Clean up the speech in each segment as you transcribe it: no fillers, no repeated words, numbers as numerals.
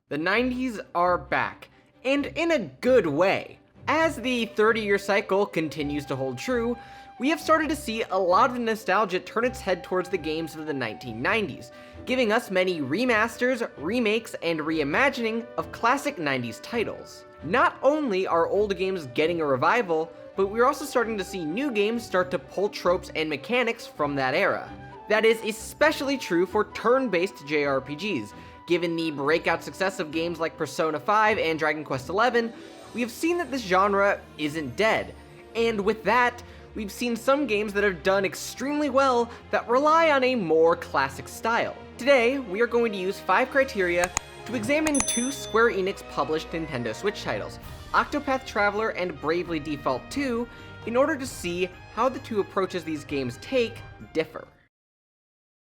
The 90s are back, and in a good way. As the 30-year cycle continues to hold true, we have started to see a lot of nostalgia turn its head towards the games of the 1990s, giving us many remasters, remakes, and reimagining of classic 90s titles. Not only are old games getting a revival, but we're also starting to see new games start to pull tropes and mechanics from that era. That is especially true for turn-based JRPGs. Given the breakout success of games like Persona 5 and Dragon Quest XI, we have seen that this genre isn't dead. And with that, we've seen some games that have done extremely well that rely on a more classic style. Today, we are going to use 5 criteria to examine 2 Square Enix published Nintendo Switch titles, Octopath Traveler and Bravely Default 2, in order to see how the two approaches these games take differ.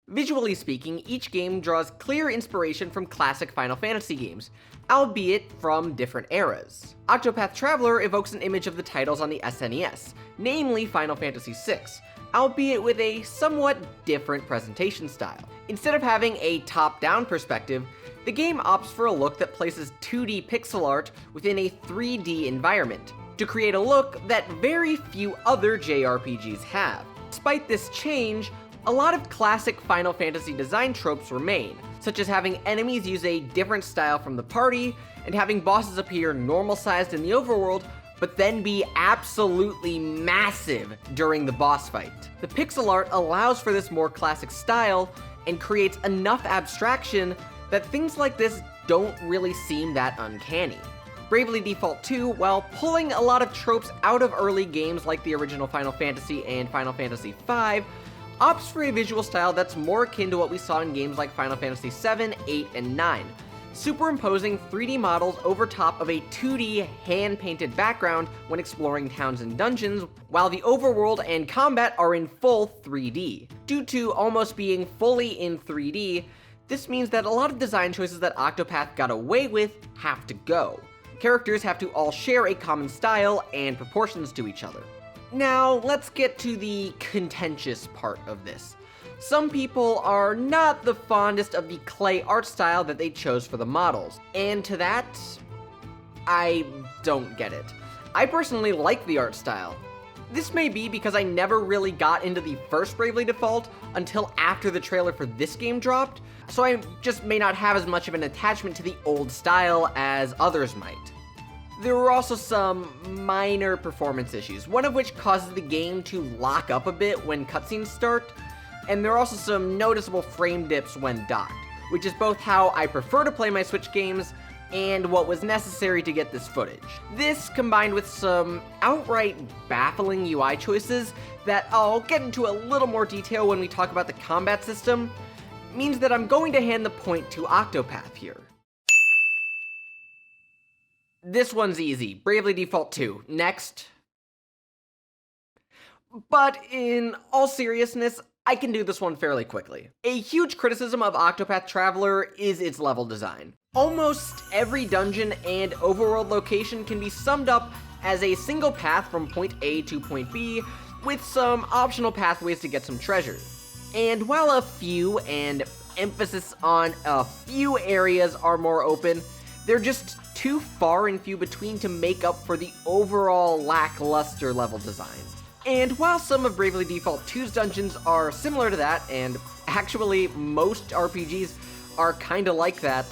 Visually speaking, each game draws clear inspiration from classic Final Fantasy games, albeit from different eras. Octopath Traveler evokes an image of the titles on the SNES, namely Final Fantasy VI, albeit with a somewhat different presentation style. Instead of having a top-down perspective, the game opts for a look that places 2D pixel art within a 3D environment, to create a look that very few other JRPGs have. Despite this change, a lot of classic Final Fantasy design tropes remain, such as having enemies use a different style from the party, and having bosses appear normal-sized in the overworld, but then be absolutely massive during the boss fight. The pixel art allows for this more classic style, and creates enough abstraction that things like this don't really seem that uncanny. Bravely Default 2, while pulling a lot of tropes out of early games like the original Final Fantasy and Final Fantasy V, opts for a visual style that's more akin to what we saw in games like Final Fantasy VII, 8, and 9, superimposing 3D models over top of a 2D hand-painted background when exploring towns and dungeons, while the overworld and combat are in full 3D. Due to almost being fully in 3D, this means that a lot of design choices that Octopath got away with have to go. Characters have to all share a common style and proportions to each other. Now, let's get to the contentious part of this. Some people are not the fondest of the clay art style that they chose for the models, and to that, I don't get it. I personally like the art style. This may be because I never really got into the first Bravely Default until after the trailer for this game dropped, so I just may not have as much of an attachment to the old style as others might. There were also some minor performance issues, one of which causes the game to lock up a bit when cutscenes start, and there are also some noticeable frame dips when docked, which is both how I prefer to play my Switch games and what was necessary to get this footage. This, combined with some outright baffling UI choices that I'll get into a little more detail when we talk about the combat system, means that I'm going to hand the point to Octopath here. This one's easy. Bravely Default 2. Next. But in all seriousness, I can do this one fairly quickly. A huge criticism of Octopath Traveler is its level design. Almost every dungeon and overworld location can be summed up as a single path from point A to point B, with some optional pathways to get some treasure. And while a few, and emphasis on a few areas, are more open, they're just too far and few between to make up for the overall lackluster level design. And while some of Bravely Default 2's dungeons are similar to that, and actually most RPGs are kinda like that,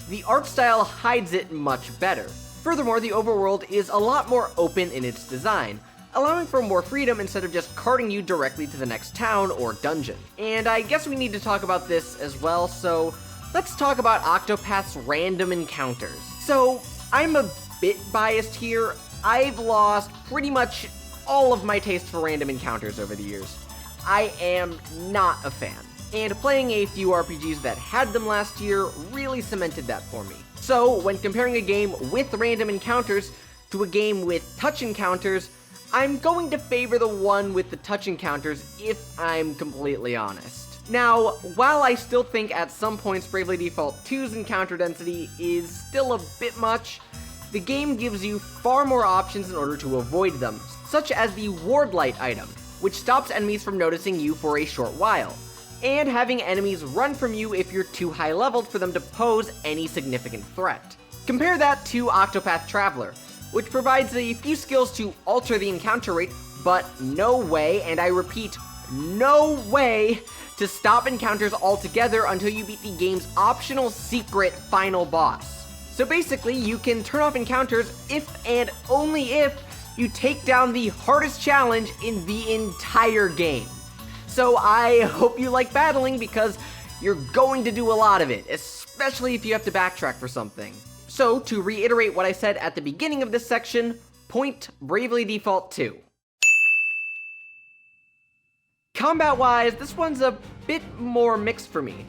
the art style hides it much better. Furthermore, the overworld is a lot more open in its design, allowing for more freedom instead of just carting you directly to the next town or dungeon. And I guess we need to talk about this as well, so let's talk about Octopath's random encounters. So, I'm a bit biased here. I've lost pretty much all of my taste for random encounters over the years. I am not a fan, and playing a few RPGs that had them last year really cemented that for me. So, when comparing a game with random encounters to a game with touch encounters, I'm going to favor the one with the touch encounters if I'm completely honest. Now, while I still think at some points Bravely Default 2's encounter density is still a bit much, the game gives you far more options in order to avoid them, such as the Ward Light item, which stops enemies from noticing you for a short while. and having enemies run from you if you're too high leveled for them to pose any significant threat. Compare that to Octopath Traveler, which provides a few skills to alter the encounter rate, but no way, and I repeat, no way, to stop encounters altogether until you beat the game's optional secret final boss. So basically, you can turn off encounters if and only if you take down the hardest challenge in the entire game. So I hope you like battling, because you're going to do a lot of it, especially if you have to backtrack for something. So to reiterate what I said at the beginning of this section, point Bravely Default 2. Combat-wise, this one's a bit more mixed for me.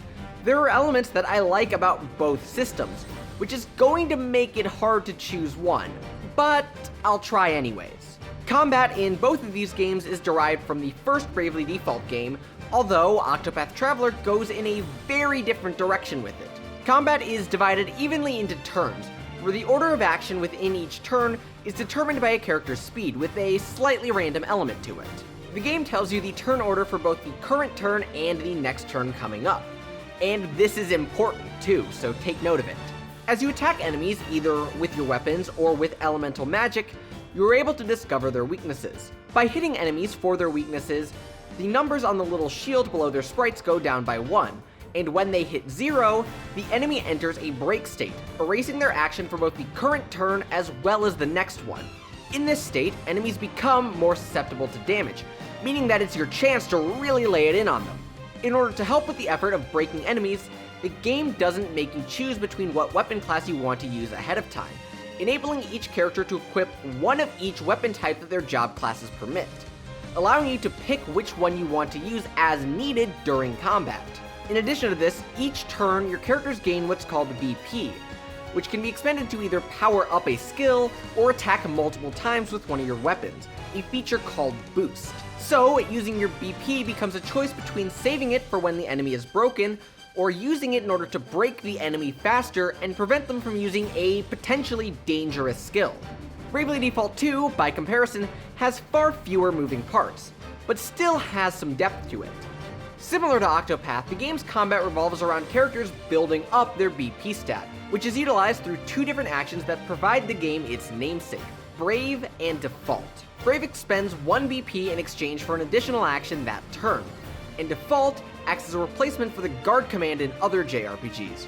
There are elements that I like about both systems, which is going to make it hard to choose one, but I'll try anyways. Combat in both of these games is derived from the first Bravely Default game, although Octopath Traveler goes in a very different direction with it. Combat is divided evenly into turns, where the order of action within each turn is determined by a character's speed, with a slightly random element to it. The game tells you the turn order for both the current turn and the next turn coming up. And this is important too, so take note of it. As you attack enemies, either with your weapons or with elemental magic, you are able to discover their weaknesses. By hitting enemies for their weaknesses, the numbers on the little shield below their sprites go down by 1, and when they hit 0, the enemy enters a break state, erasing their action for both the current turn as well as the next one. In this state, enemies become more susceptible to damage, meaning that it's your chance to really lay it in on them. In order to help with the effort of breaking enemies, the game doesn't make you choose between what weapon class you want to use ahead of time, enabling each character to equip one of each weapon type that their job classes permit, allowing you to pick which one you want to use as needed during combat. In addition to this, each turn your characters gain what's called BP, which can be expended to either power up a skill or attack multiple times with one of your weapons, a feature called Boost. So, using your BP becomes a choice between saving it for when the enemy is broken, or using it in order to break the enemy faster and prevent them from using a potentially dangerous skill. Bravely Default 2, by comparison, has far fewer moving parts, but still has some depth to it. Similar to Octopath, the game's combat revolves around characters building up their BP stat, which is utilized through two different actions that provide the game its namesake, Brave and Default. Brave expends 1 BP in exchange for an additional action that turn, and Default acts as a replacement for the guard command in other JRPGs,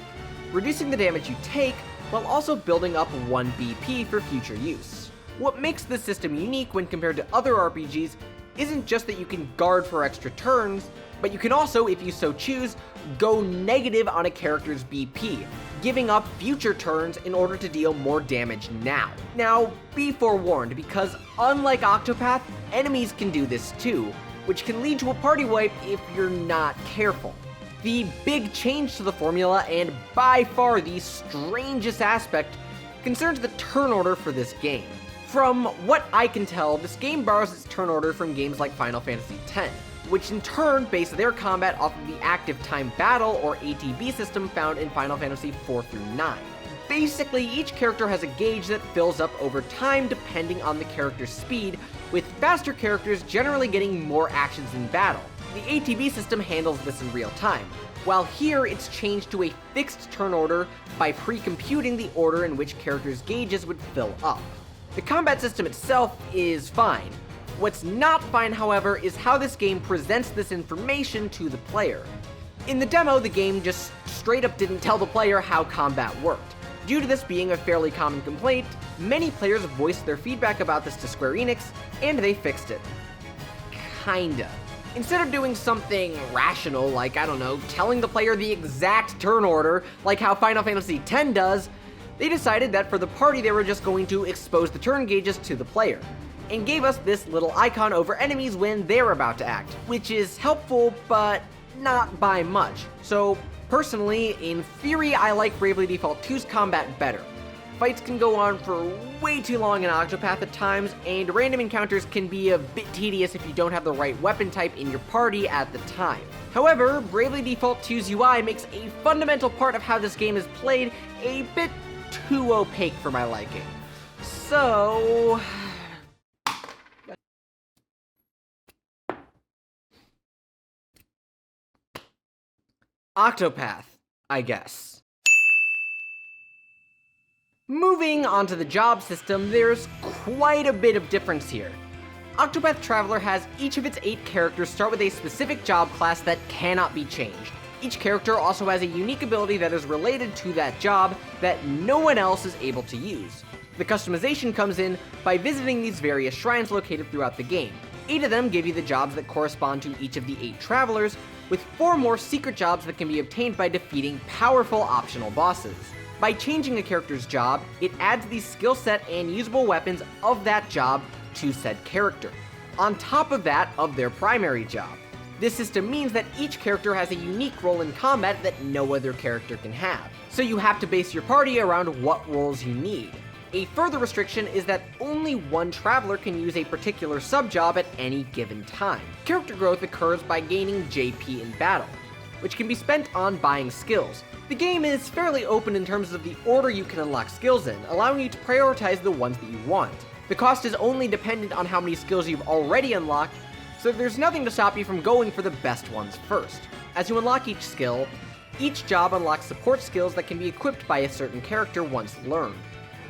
reducing the damage you take while also building up 1 BP for future use. What makes this system unique when compared to other RPGs isn't just that you can guard for extra turns, but you can also, if you so choose, go negative on a character's BP, giving up future turns in order to deal more damage now. Now, be forewarned, because unlike Octopath, enemies can do this too, which can lead to a party wipe if you're not careful. The big change to the formula, and by far the strangest aspect, concerns the turn order for this game. From what I can tell, this game borrows its turn order from games like Final Fantasy X, which in turn base their combat off of the active time battle, or ATB system, found in Final Fantasy 4 through 9. Basically, each character has a gauge that fills up over time depending on the character's speed, with faster characters generally getting more actions in battle. The ATB system handles this in real time, while here it's changed to a fixed turn order by pre-computing the order in which characters' gauges would fill up. The combat system itself is fine. What's not fine, however, is how this game presents this information to the player. In the demo, the game just straight up didn't tell the player how combat worked. Due to this being a fairly common complaint, many players voiced their feedback about this to Square Enix, and they fixed it. Kinda. Instead of doing something rational, like, I don't know, telling the player the exact turn order, like how Final Fantasy X does, they decided that for the party they were just going to expose the turn gauges to the player, and gave us this little icon over enemies when they're about to act, which is helpful, but not by much. So, personally, in theory, I like Bravely Default 2's combat better. Fights can go on for way too long in Octopath at times, and random encounters can be a bit tedious if you don't have the right weapon type in your party at the time. However, Bravely Default 2's UI makes a fundamental part of how this game is played a bit too opaque for my liking. So... Octopath, I guess. Moving on to the job system, there's quite a bit of difference here. Octopath Traveler has each of its 8 characters start with a specific job class that cannot be changed. Each character also has a unique ability that is related to that job that no one else is able to use. The customization comes in by visiting these various shrines located throughout the game. 8 of them give you the jobs that correspond to each of the 8 travelers, with 4 more secret jobs that can be obtained by defeating powerful optional bosses. By changing a character's job, it adds the skill set and usable weapons of that job to said character, on top of that of their primary job. This system means that each character has a unique role in combat that no other character can have, so you have to base your party around what roles you need. A further restriction is that only one traveler can use a particular sub-job at any given time. Character growth occurs by gaining JP in battle, which can be spent on buying skills. The game is fairly open in terms of the order you can unlock skills in, allowing you to prioritize the ones that you want. The cost is only dependent on how many skills you've already unlocked, so there's nothing to stop you from going for the best ones first. As you unlock each skill, each job unlocks support skills that can be equipped by a certain character once learned,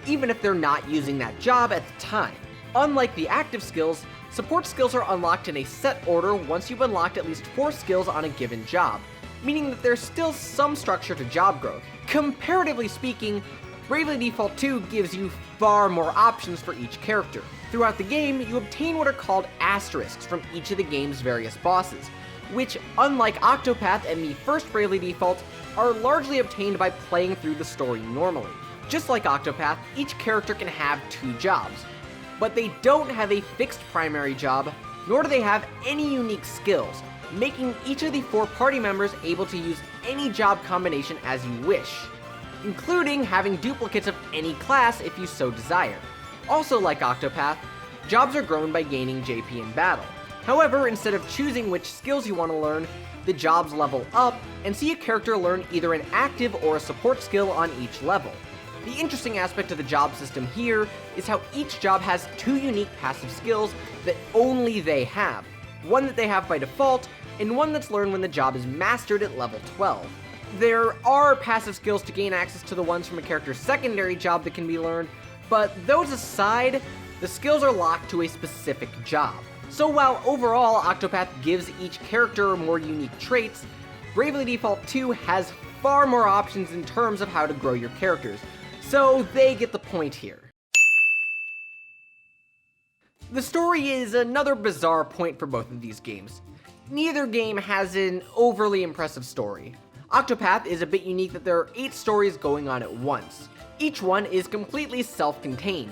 even if they're not using that job at the time. Unlike the active skills, support skills are unlocked in a set order once you've unlocked at least 4 skills on a given job, meaning that there's still some structure to job growth. Comparatively speaking, Bravely Default 2 gives you far more options for each character. Throughout the game, you obtain what are called asterisks from each of the game's various bosses, which, unlike Octopath and the first Bravely Default, are largely obtained by playing through the story normally. Just like Octopath, each character can have 2 jobs, but they don't have a fixed primary job, nor do they have any unique skills, making each of the 4 party members able to use any job combination as you wish, including having duplicates of any class if you so desire. Also like Octopath, jobs are grown by gaining JP in battle. However, instead of choosing which skills you want to learn, the jobs level up and see a character learn either an active or a support skill on each level. The interesting aspect of the job system here is how each job has 2 unique passive skills that only they have, one that they have by default, and one that's learned when the job is mastered at level 12. There are passive skills to gain access to the ones from a character's secondary job that can be learned, but those aside, the skills are locked to a specific job. So while overall Octopath gives each character more unique traits, Bravely Default 2 has far more options in terms of how to grow your characters, so they get the point here. The story is another bizarre point for both of these games. Neither game has an overly impressive story. Octopath is a bit unique that there are 8 stories going on at once. Each one is completely self-contained,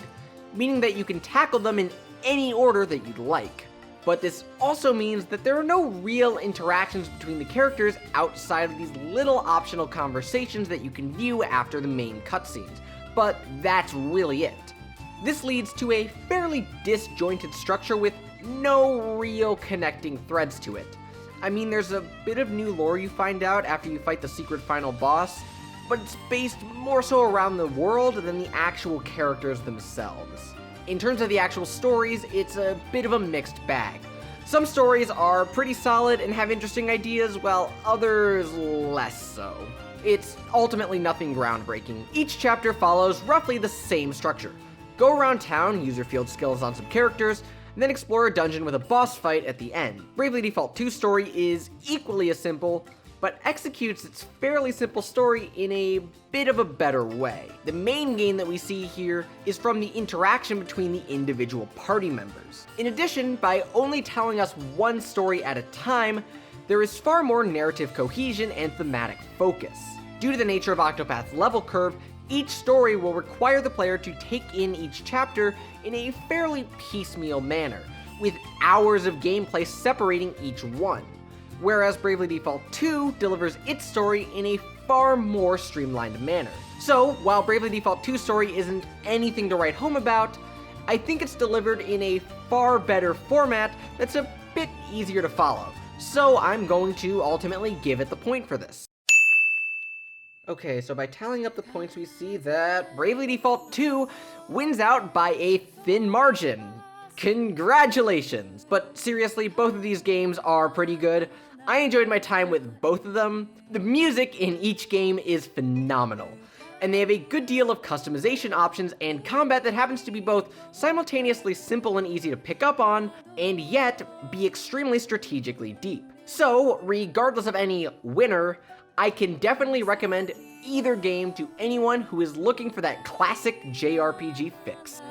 meaning that you can tackle them in any order that you'd like. But this also means that there are no real interactions between the characters outside of these little optional conversations that you can view after the main cutscenes, but that's really it. This leads to a fairly disjointed structure with no real connecting threads to it. I mean, there's a bit of new lore you find out after you fight the secret final boss, but it's based more so around the world than the actual characters themselves. In terms of the actual stories, it's a bit of a mixed bag. Some stories are pretty solid and have interesting ideas, while others less so. It's ultimately nothing groundbreaking. Each chapter follows roughly the same structure. Go around town, use your field skills on some characters, and then explore a dungeon with a boss fight at the end. Bravely Default 2's story is equally as simple, but executes its fairly simple story in a bit of a better way. The main gain that we see here is from the interaction between the individual party members. In addition, by only telling us one story at a time, there is far more narrative cohesion and thematic focus. Due to the nature of Octopath's level curve, each story will require the player to take in each chapter in a fairly piecemeal manner, with hours of gameplay separating each one, whereas Bravely Default 2 delivers its story in a far more streamlined manner. So, while Bravely Default 2's story isn't anything to write home about, I think it's delivered in a far better format that's a bit easier to follow, so I'm going to ultimately give it the point for this. Okay, so by tallying up the points, we see that Bravely Default 2 wins out by a thin margin. Congratulations! But seriously, both of these games are pretty good. I enjoyed my time with both of them. The music in each game is phenomenal, and they have a good deal of customization options and combat that happens to be both simultaneously simple and easy to pick up on, and yet be extremely strategically deep. So, regardless of any winner, I can definitely recommend either game to anyone who is looking for that classic JRPG fix.